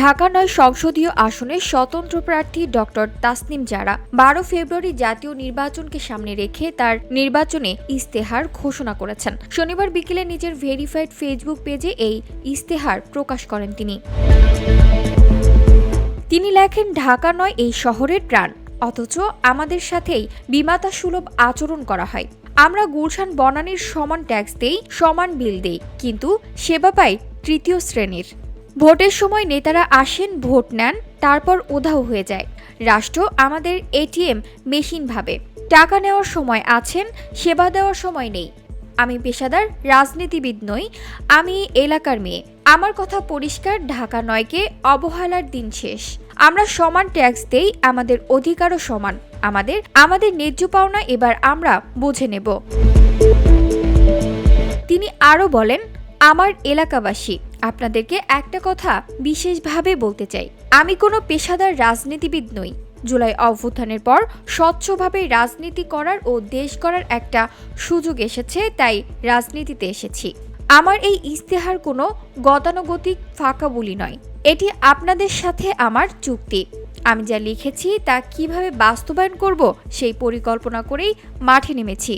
ঢাকা ৯ সংসদীয় আসনে স্বতন্ত্র প্রার্থী ডক্টর তাসনিম জারা ১২ ফেব্রুয়ারি জাতীয় নির্বাচনকে সামনে রেখে তার নির্বাচনী ইশতেহার ঘোষণা করেছেন। শনিবার বিকেলে নিজের ভেরিফাইড ফেসবুক পেজে এই ইশতেহার প্রকাশ করেন তিনি লেখেন, ঢাকা ৯ এই শহরের প্রাণ, অথচ আমাদের সাথেই বিমাতা সুলভ আচরণ করা হয়। আমরা গুলশান বনানীর সমান ট্যাক্স দেই, সমান বিল দেই, কিন্তু সেবা পাই তৃতীয় শ্রেণীর। ভোটের সময় নেতারা আসেন, ভোট নেন, তারপর উধাও হয়ে যায়। রাষ্ট্র আমাদের এটিএম মেশিন ভাবে। টাকা নেওয়ার সময় আছেন, সেবা দেওয়ার সময় নেই। আমি পেশাদার রাজনীতিবিদ নই, আমি এলাকার মেয়ে। আমার কথা পরিষ্কার, ঢাকা ৯কে অবহেলার দিন শেষ। আমরা সমান ট্যাক্স দেই, আমাদের অধিকারও সমান। আমাদের ন্যায্য পাওনা এবার আমরা বুঝে নেব। তিনি আরও বলেন, আমার এলাকাবাসী, আপনাদেরকে একটা কথা বিশেষভাবে বলতে চাই। আমি কোনো পেশাদার রাজনীতিবিদ নই। জুলাই অভ্যুত্থানের পর স্বচ্ছভাবে রাজনীতি করার ও দেশ গড়ার একটা সুযোগ এসেছে, তাই রাজনীতিতে এসেছি। আমার এই ইশতেহার কোনো গতানুগতিক ফাঁকা বুলি নয়, এটি আপনাদের সাথে আমার চুক্তি। আমি যা লিখেছি তা কিভাবে বাস্তবায়ন করব সেই পরিকল্পনা করেই মাঠে নেমেছি।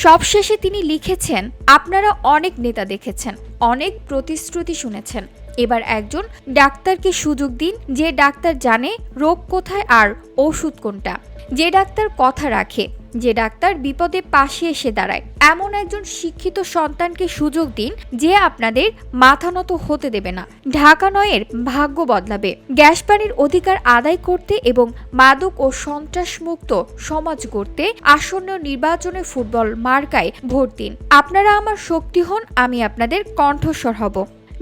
সবশেষে তিনি লিখেছেন, আপনারা অনেক নেতা দেখেছেন, অনেক প্রতিশ্রুতি শুনেছেন। এবার একজন ডাক্তারকে সুযোগ দিন, যে ডাক্তার জানে রোগ কোথায় আর ওষুধ কোনটা, যে ডাক্তার কথা রাখে, যে ডাক্তার বিপদে পাশে এসে দাঁড়ায়। এমন একজন শিক্ষিত সন্তানকে সুযোগ দিন, যে আপনাদের মাথা নত হতে দেবে না। ঢাকা ৯-এর ভাগ্য বদলাবে। গ্যাস পানির অধিকার আদায় করতে এবং মাদক ও সন্ত্রাসমুক্ত সমাজ গড়তে আসন্ন নির্বাচনে ফুটবল মার্কায় ভোট দিন। আপনারা আমার শক্তি হন, আমি আপনাদের কণ্ঠস্বর হব।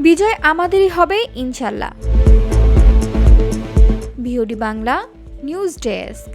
বিজয় আমাদেরই হবে ইনশাল্লাহ। BOD Bangla news desk.